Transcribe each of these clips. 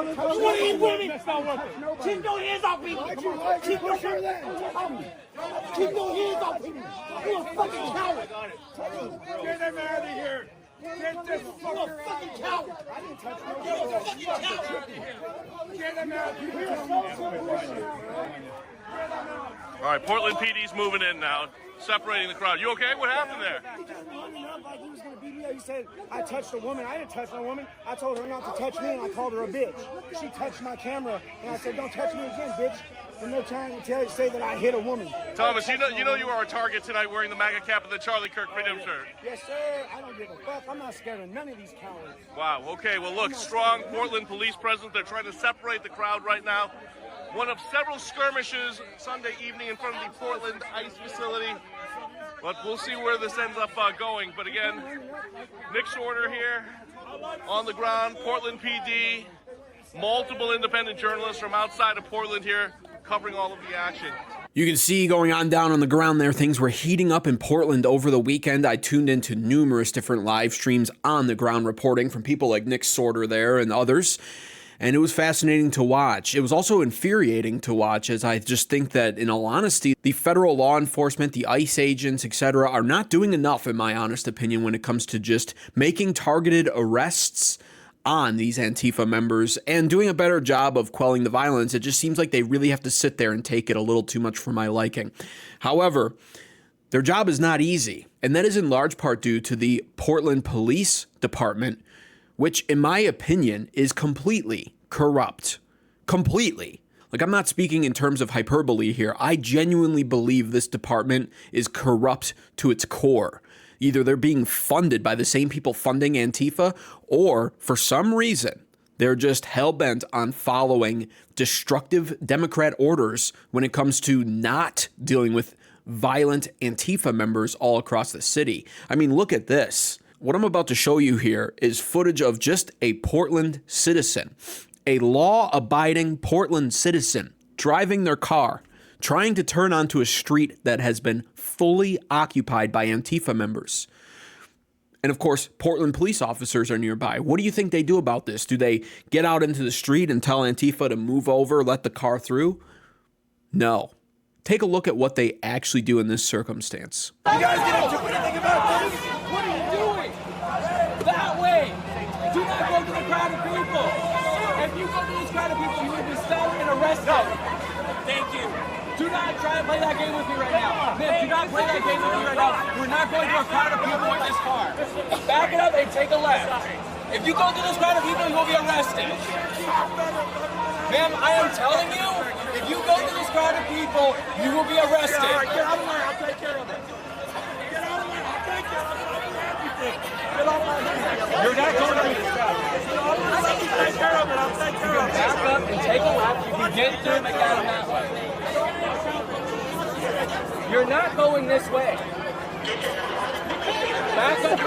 You want to eat women? That's not worth it. Keep your hands off me. Keep your hands off me. Keep your hands off me. You a fucking coward. Get him out of here. Get this fucker out of here. I didn't touch no You're a fucking coward. Get him out of here. All right, Portland PD's moving in now, separating the crowd. You okay? What happened there? He just running up like he was going to beat me up. He said, I touched a woman. I didn't touch no woman. I told her not to touch me, and I called her a bitch. She touched my camera, and I said, don't touch me again, bitch. And they're trying to say that I hit a woman. Thomas, you know you are a target tonight wearing the MAGA cap and the Charlie Kirk Freedom shirt. Yes, sir. I don't give a fuck. I'm not scared of none of these cowards. Wow, okay. Well, look, strong Portland police presence. They're trying to separate the crowd right now. One of several skirmishes Sunday evening in front of the Portland ICE facility. But we'll see where this ends up going. But again, Nick Shorter here on the ground, Portland PD, multiple independent journalists from outside of Portland here covering all of the action. You can see going on down on the ground there, things were heating up in Portland over the weekend. I tuned into numerous different live streams on the ground reporting from people like Nick Shorter there and others. And it was fascinating to watch. It was also infuriating to watch, as I just think that, in all honesty, the federal law enforcement, the ICE agents, etc., are not doing enough, in my honest opinion, when it comes to just making targeted arrests on these Antifa members and doing a better job of quelling the violence. It just seems like they really have to sit there and take it a little too much for my liking. However, their job is not easy, and that is in large part due to the Portland Police Department, which, in my opinion, is completely corrupt. Completely. Like, I'm not speaking in terms of hyperbole here. I genuinely believe this department is corrupt to its core. Either they're being funded by the same people funding Antifa, or for some reason, they're just hell-bent on following destructive Democrat orders when it comes to not dealing with violent Antifa members all across the city. I mean, look at this. What I'm about to show you here is footage of just a Portland citizen, a law-abiding Portland citizen driving their car, trying to turn onto a street that has been fully occupied by Antifa members. And of course, Portland police officers are nearby. What do you think they do about this? Do they get out into the street and tell Antifa to move over, let the car through? No. Take a look at what they actually do in this circumstance. You guys didn't do anything about this? What are you doing? That way. Do not go to the crowd of people. If you go to this crowd of people, you will be stopped and arrested. Thank you. Do not try to play that game with me right now. Man, do not play that game with me right now. We're not going to a crowd of people in this car. Back it up and take a left. If you go to this crowd of people, you will be arrested. Ma'am, I am telling you, if you go to this crowd of people, you will be arrested. All right, get out of the way. I'll take care of it. Get out of the way. I'll take care of it. Get off my hand. You're not going to this crowd. I'll take care of it. I'll take care of it. Back up and take a left. You can get through McAdam that way. You're not going this way. Back up.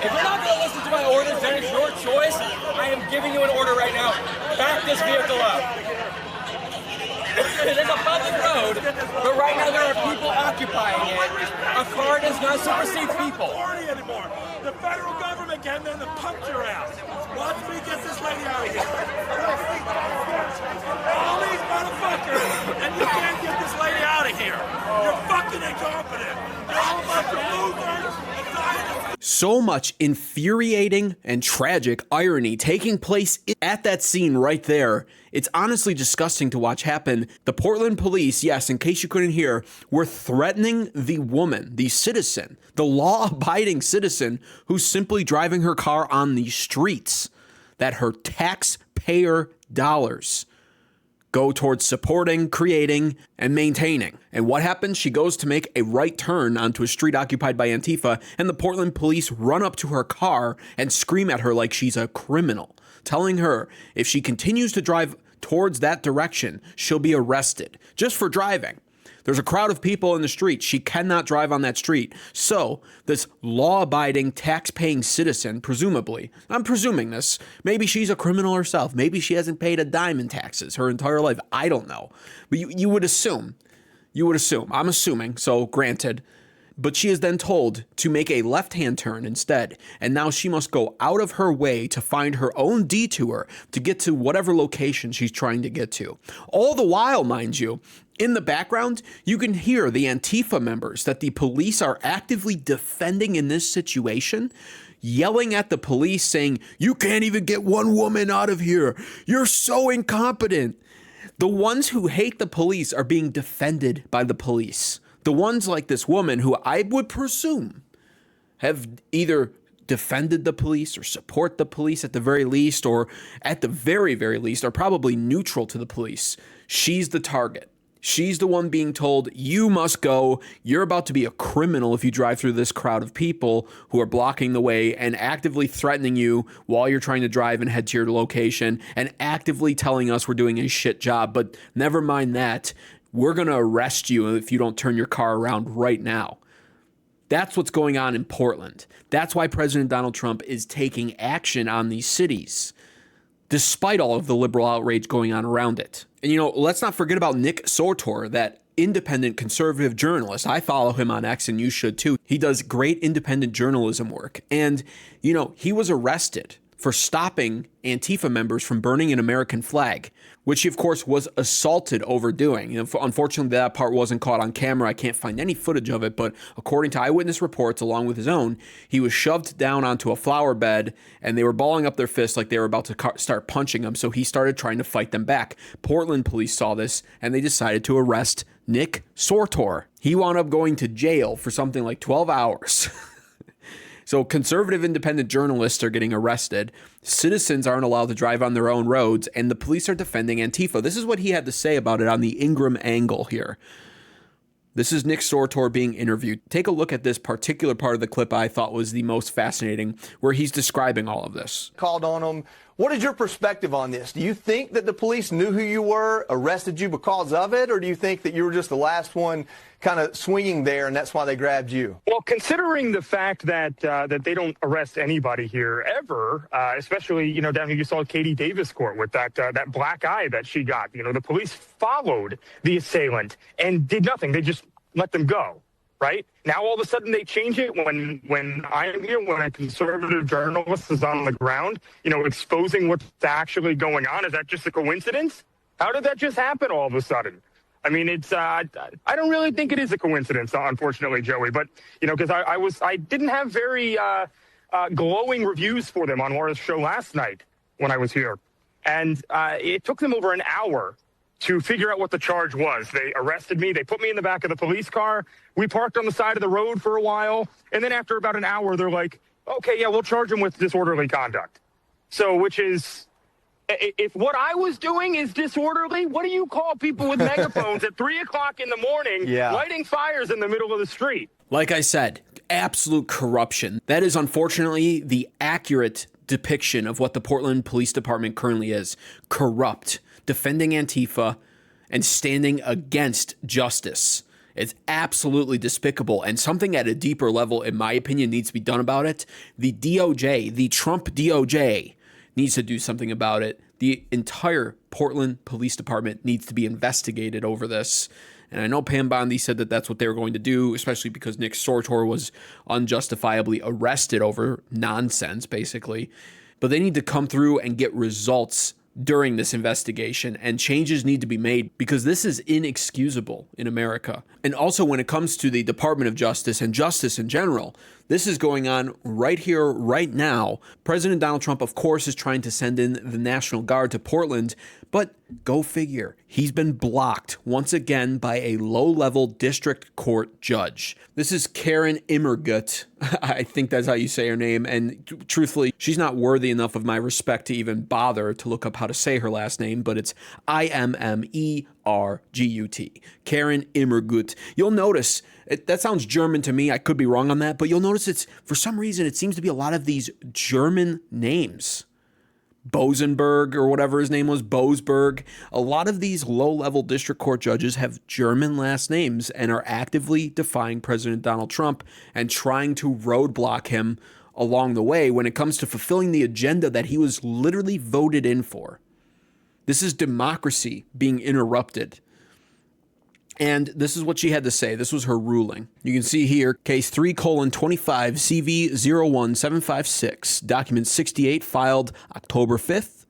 If you're not going to listen to my orders, then it's your choice. I am giving you an order right now. Back this vehicle up. It is a public road, but right now there are people occupying it. A car does not supersede people. Anymore. The federal government came in to punch your ass. Watch me get this lady out of here. All these motherfuckers, and you can't get this lady out of here. You're fucking incompetent. You're all a bunch of losers. So much infuriating and tragic irony taking place at that scene right there. It's honestly disgusting to watch happen. The Portland police, yes, in case you couldn't hear, were threatening the woman, the citizen, the law-abiding citizen who's simply driving her car on the streets, that her taxpayer dollars go towards supporting, creating, and maintaining. And what happens? She goes to make a right turn onto a street occupied by Antifa, and the Portland police run up to her car and scream at her like she's a criminal, telling her if she continues to drive towards that direction, she'll be arrested just for driving. There's a crowd of people in the street. She cannot drive on that street. So this law-abiding, tax-paying citizen, presumably, I'm presuming this, maybe she's a criminal herself. Maybe she hasn't paid a dime in taxes her entire life. I don't know. But you would assume. You would assume. I'm assuming, so granted. But she is then told to make a left-hand turn instead, and now she must go out of her way to find her own detour to get to whatever location she's trying to get to. All the while, mind you, in the background, you can hear the Antifa members that the police are actively defending in this situation, yelling at the police saying, "You can't even get one woman out of here. You're so incompetent." The ones who hate the police are being defended by the police. The ones like this woman who I would presume have either defended the police or support the police at the very least, or at the very, very least are probably neutral to the police. She's the target. She's the one being told, you must go. You're about to be a criminal if you drive through this crowd of people who are blocking the way and actively threatening you while you're trying to drive and head to your location and actively telling us we're doing a shit job. But never mind that. We're going to arrest you if you don't turn your car around right now. That's what's going on in Portland. That's why President Donald Trump is taking action on these cities, despite all of the liberal outrage going on around it. And, let's not forget about Nick Sortor, that independent conservative journalist. I follow him on X, and you should too. He does great independent journalism work. And, he was arrested for stopping Antifa members from burning an American flag, which he, of course, was assaulted over doing. Unfortunately, that part wasn't caught on camera. I can't find any footage of it, but according to eyewitness reports, along with his own, he was shoved down onto a flower bed, and they were balling up their fists like they were about to start punching him, so he started trying to fight them back. Portland police saw this, and they decided to arrest Nick Sortor. He wound up going to jail for something like 12 hours. So conservative independent journalists are getting arrested. Citizens aren't allowed to drive on their own roads, and the police are defending Antifa. This is what he had to say about it on the Ingram angle here. This is Nick Sortor being interviewed. Take a look at this particular part of the clip I thought was the most fascinating, where he's describing all of this. Called on them. What is your perspective on this? Do you think that the police knew who you were, arrested you because of it, or do you think that you were just the last one kind of swinging there and that's why they grabbed you? Well, considering the fact that that they don't arrest anybody here ever, especially, down here you saw Katie Davis court with that black eye that she got. The police followed the assailant and did nothing. They just let them go. Right now, all of a sudden they change it when I'm here, when a conservative journalist is on the ground, exposing what's actually going on. Is that just a coincidence? How did that just happen all of a sudden? I mean, it's I don't really think it is a coincidence, unfortunately, Joey. But because I didn't have very glowing reviews for them on Laura's show last night when I was here, and it took them over an hour to figure out what the charge was. They arrested me. They put me in the back of the police car. We parked on the side of the road for a while. And then after about an hour, they're like, okay, yeah, we'll charge him with disorderly conduct. So, which is, if what I was doing is disorderly, what do you call people with megaphones at 3 o'clock in the morning, lighting fires in the middle of the street? Like I said, absolute corruption. That is unfortunately the accurate depiction of what the Portland Police Department currently is. Corrupt. Defending Antifa and standing against justice. It's absolutely despicable, and something at a deeper level, in my opinion, needs to be done about it. The DOJ, the Trump DOJ, needs to do something about it. The entire Portland Police Department needs to be investigated over this. And I know Pam Bondi said that that's what they were going to do, especially because Nick Sortor was unjustifiably arrested over nonsense, basically. But they need to come through and get results during this investigation, and changes need to be made because this is inexcusable in America. And also when it comes to the Department of Justice and justice in general, this is going on right here, right now. President Donald Trump, of course, is trying to send in the National Guard to Portland, but go figure, he's been blocked once again by a low-level district court judge. This is Karen Immergut. I think that's how you say her name, and truthfully, she's not worthy enough of my respect to even bother to look up how to say her last name, but it's Immergut. Karen Immergut. You'll notice, that sounds German to me, I could be wrong on that, but you'll notice for some reason, it seems to be a lot of these German names. Bosenberg or whatever his name was, Boasberg. A lot of these low-level district court judges have German last names and are actively defying President Donald Trump and trying to roadblock him along the way when it comes to fulfilling the agenda that he was literally voted in for. This is democracy being interrupted. And this is what she had to say. This was her ruling. You can see here, case 3:25 CV01756, document 68, filed October 5th,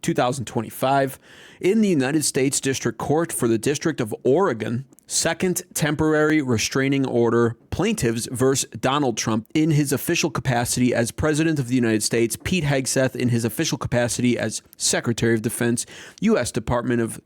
2025, in the United States District Court for the District of Oregon. Second temporary restraining order, plaintiffs versus Donald Trump in his official capacity as President of the United States, Pete Hegseth in his official capacity as Secretary of Defense, U.S. Department of...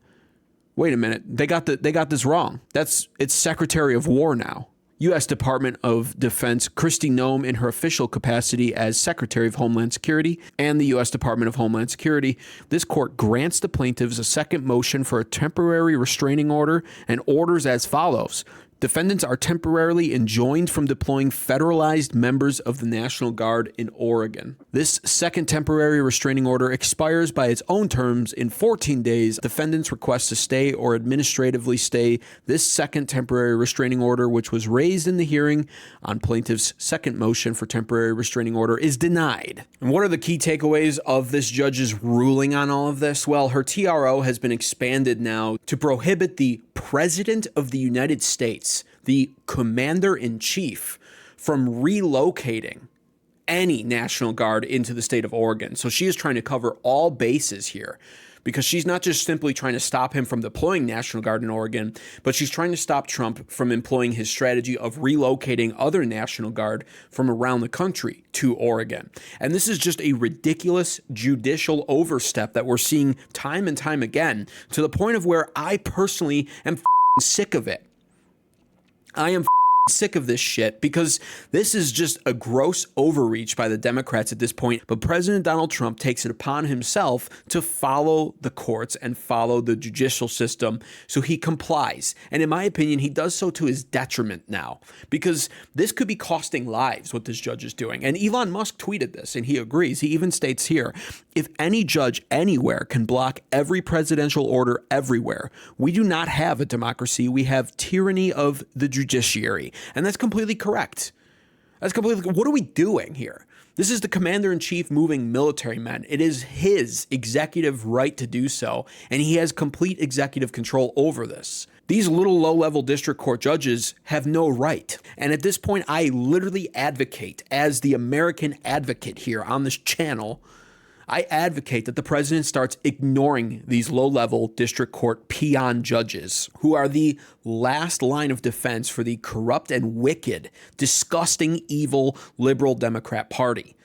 Wait a minute, they got this wrong. It's Secretary of War now. U.S. Department of Defense Kristi Noem in her official capacity as Secretary of Homeland Security, and the U.S. Department of Homeland Security. This court grants the plaintiffs a second motion for a temporary restraining order and orders as follows. Defendants are temporarily enjoined from deploying federalized members of the National Guard in Oregon. This second temporary restraining order expires by its own terms in 14 days. Defendants request to stay or administratively stay this second temporary restraining order, which was raised in the hearing on plaintiff's second motion for temporary restraining order, is denied. And what are the key takeaways of this judge's ruling on all of this? Well, her TRO has been expanded now to prohibit the President of the United States, the Commander-in-Chief, from relocating any National Guard into the state of Oregon. So she is trying to cover all bases here, because she's not just simply trying to stop him from deploying National Guard in Oregon, but she's trying to stop Trump from employing his strategy of relocating other National Guard from around the country to Oregon. And this is just a ridiculous judicial overstep that we're seeing time and time again, to the point of where I personally am sick of it. I am sick of this shit, because this is just a gross overreach by the Democrats at this point. But President Donald Trump takes it upon himself to follow the courts and follow the judicial system, so he complies. And in my opinion, he does so to his detriment now, because this could be costing lives, what this judge is doing. And Elon Musk tweeted this, and he agrees. He even states here, if any judge anywhere can block every presidential order everywhere, we do not have a democracy. We have tyranny of the judiciary. And that's completely correct. What are we doing here? This is the Commander-in-Chief moving military men. It is his executive right to do so, and he has complete executive control over this. These little low-level district court judges have no right. And at this point, I literally advocate, as the American advocate here on this channel, I advocate that the president starts ignoring these low-level district court peon judges, who are the last line of defense for the corrupt and wicked, disgusting, evil liberal Democrat Party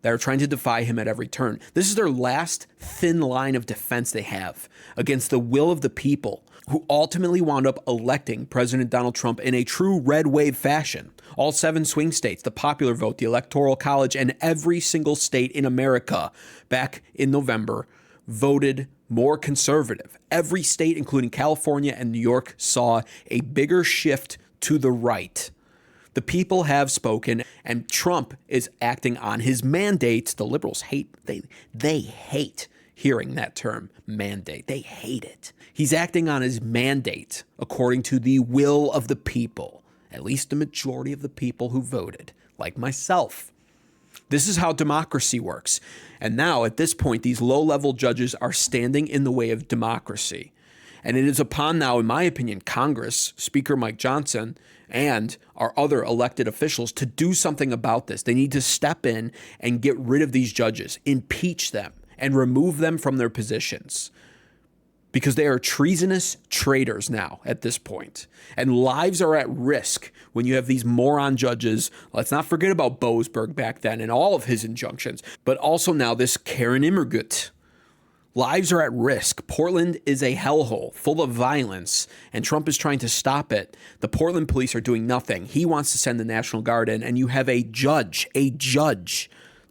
that are trying to defy him at every turn. This is their last thin line of defense they have against the will of the people, who ultimately wound up electing President Donald Trump in a true red wave fashion. All 7 swing states, the popular vote, the Electoral College, and every single state in America back in November voted more conservative. Every state, including California and New York, saw a bigger shift to the right. The people have spoken, and Trump is acting on his mandates. The liberals hate, they hate hearing that term, mandate. They hate it. He's acting on his mandate according to the will of the people, at least the majority of the people who voted, like myself. This is how democracy works. And now, at this point, these low-level judges are standing in the way of democracy. And it is upon now, in my opinion, Congress, Speaker Mike Johnson, and our other elected officials to do something about this. They need to step in and get rid of these judges, impeach them, and remove them from their positions, because they are treasonous traitors now at this point. And lives are at risk when you have these moron judges. Let's not forget about Boasberg back then and all of his injunctions, but also now this Karen Immergut. Lives are at risk. Portland is a hellhole full of violence, and Trump is trying to stop it. The Portland police are doing nothing. He wants to send the National Guard in, and you have a judge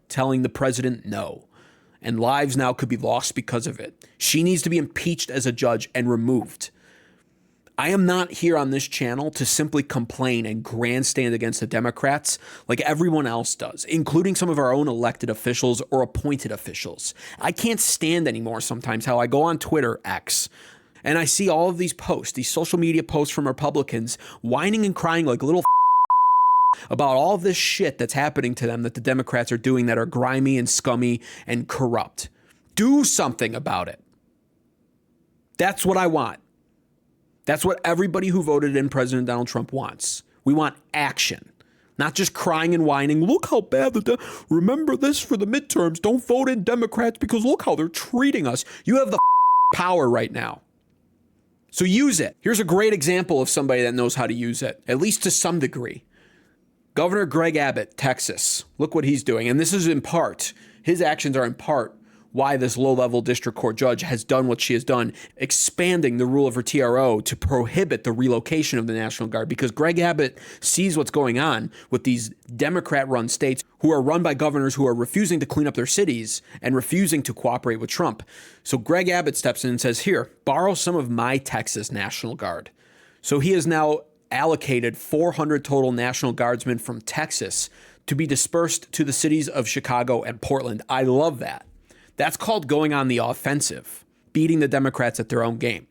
telling the president no. And lives now could be lost because of it. She needs to be impeached as a judge and removed. I am not here on this channel to simply complain and grandstand against the Democrats like everyone else does, including some of our own elected officials or appointed officials. I can't stand anymore sometimes how I go on Twitter, X, and I see all of these posts, these social media posts from Republicans whining and crying like little about all of this shit that's happening to them that the Democrats are doing that are grimy and scummy and corrupt. Do something about it. That's what I want. That's what everybody who voted in President Donald Trump wants. We want action, not just crying and whining. Look how bad remember this for the midterms. Don't vote in Democrats because look how they're treating us. You have the power right now. So use it. Here's a great example of somebody that knows how to use it, at least to some degree. Governor Greg Abbott, Texas. Look what he's doing. And this is in part, his actions are in part why this low-level district court judge has done what she has done, expanding the rule of her TRO to prohibit the relocation of the National Guard, because Greg Abbott sees what's going on with these Democrat-run states who are run by governors who are refusing to clean up their cities and refusing to cooperate with Trump. So Greg Abbott steps in and says, here, borrow some of my Texas National Guard. So he has now allocated 400 total National Guardsmen from Texas to be dispersed to the cities of Chicago and Portland. I love that. That's called going on the offensive, beating the Democrats at their own game.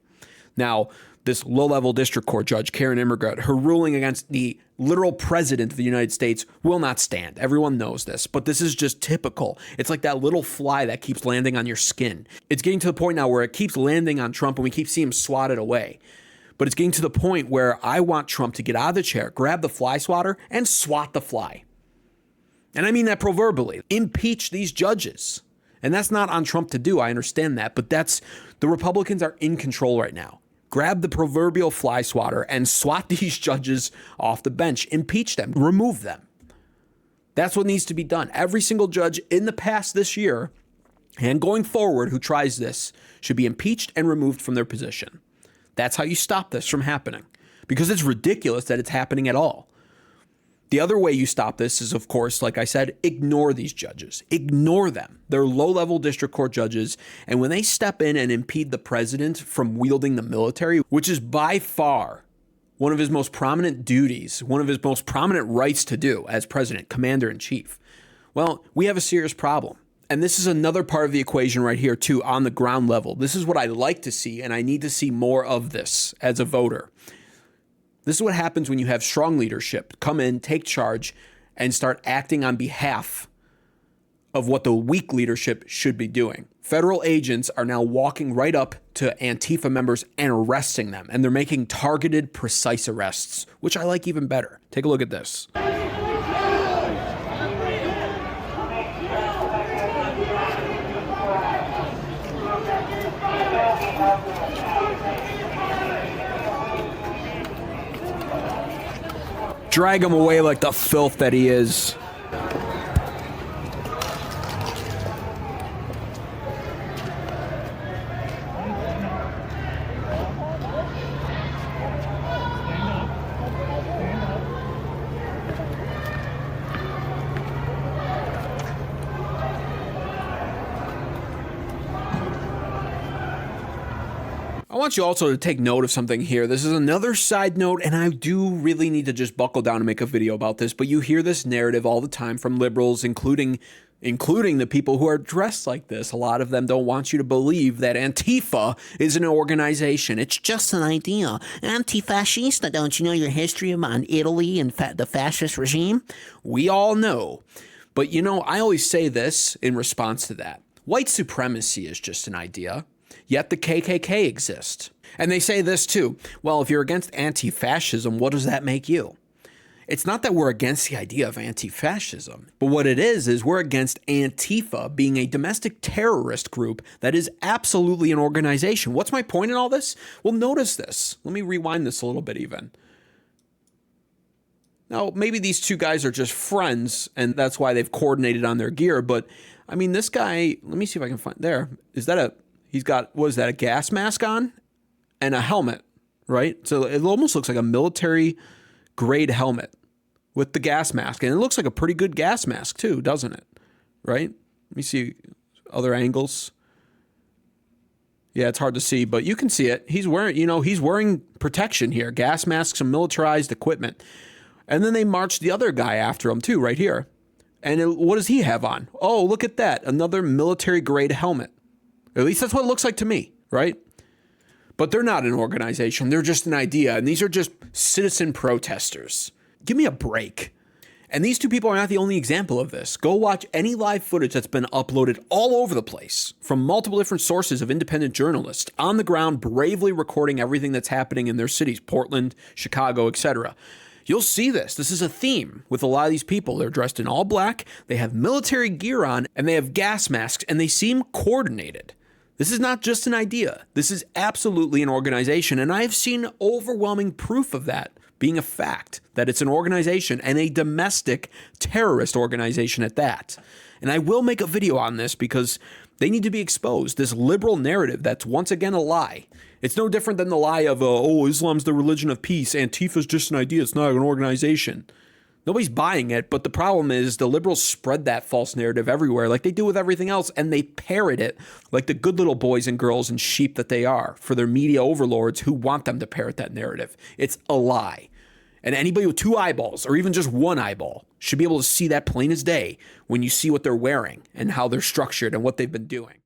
Now, this low-level district court judge, Karen Immergut, her ruling against the literal president of the United States will not stand. Everyone knows this, but this is just typical. It's like that little fly that keeps landing on your skin. It's getting to the point now where it keeps landing on Trump and we keep seeing him swatted away. But it's getting to the point where I want Trump to get out of the chair, grab the fly swatter, and swat the fly. And I mean that proverbially. Impeach these judges. And that's not on Trump to do. I understand that. But the Republicans are in control right now. Grab the proverbial fly swatter and swat these judges off the bench. Impeach them. Remove them. That's what needs to be done. Every single judge in the past this year and going forward who tries this should be impeached and removed from their position. That's how you stop this from happening, because it's ridiculous that it's happening at all. The other way you stop this is, of course, like I said, ignore these judges. Ignore them. They're low-level district court judges. And when they step in and impede the president from wielding the military, which is by far one of his most prominent duties, one of his most prominent rights to do as president, commander-in-chief, well, we have a serious problem. And this is another part of the equation right here, too, on the ground level. This is what I like to see, and I need to see more of this as a voter. This is what happens when you have strong leadership come in, take charge, and start acting on behalf of what the weak leadership should be doing. Federal agents are now walking right up to Antifa members and arresting them, and they're making targeted, precise arrests, which I like even better. Take a look at this. Drag him away like the filth that he is. I want you also to take note of something here. This is another side note, and I do really need to just buckle down and make a video about this, but you hear this narrative all the time from liberals, including the people who are dressed like this. A lot of them don't want you to believe that Antifa is an organization. It's just an idea. Antifascista, don't you know your history on Italy and the fascist regime? We all know. But you know, I always say this in response to that. White supremacy is just an idea. Yet the KKK exists. And they say this too. Well, if you're against anti-fascism, what does that make you? It's not that we're against the idea of anti-fascism, but what it is we're against Antifa being a domestic terrorist group that is absolutely an organization. What's my point in all this? Well, notice this. Let me rewind this a little bit even. Now, maybe these two guys are just friends, and that's why they've coordinated on their gear, but I mean, this guy, let me see if I can find, there, is that he's got, what is that, a gas mask on and a helmet, right? So it almost looks like a military grade helmet with the gas mask. And it looks like a pretty good gas mask too, doesn't it? Right? Let me see other angles. Yeah, it's hard to see, but you can see it. He's wearing protection here, gas masks, some militarized equipment. And then they marched the other guy after him too, right here. And what does he have on? Oh, look at that. Another military grade helmet. At least that's what it looks like to me, right? But they're not an organization. They're just an idea. And these are just citizen protesters. Give me a break. And these two people are not the only example of this. Go watch any live footage that's been uploaded all over the place from multiple different sources of independent journalists on the ground, bravely recording everything that's happening in their cities, Portland, Chicago, etc. You'll see this. This is a theme with a lot of these people. They're dressed in all black, they have military gear on, and they have gas masks, and they seem coordinated. This is not just an idea. This is absolutely an organization, and I have seen overwhelming proof of that being a fact, that it's an organization and a domestic terrorist organization at that. And I will make a video on this because they need to be exposed. This liberal narrative that's once again a lie. It's no different than the lie of, Islam's the religion of peace. Antifa's just an idea. It's not an organization. Nobody's buying it, but the problem is the liberals spread that false narrative everywhere like they do with everything else, and they parrot it like the good little boys and girls and sheep that they are for their media overlords who want them to parrot that narrative. It's a lie. And anybody with two eyeballs, or even just one eyeball, should be able to see that plain as day when you see what they're wearing and how they're structured and what they've been doing.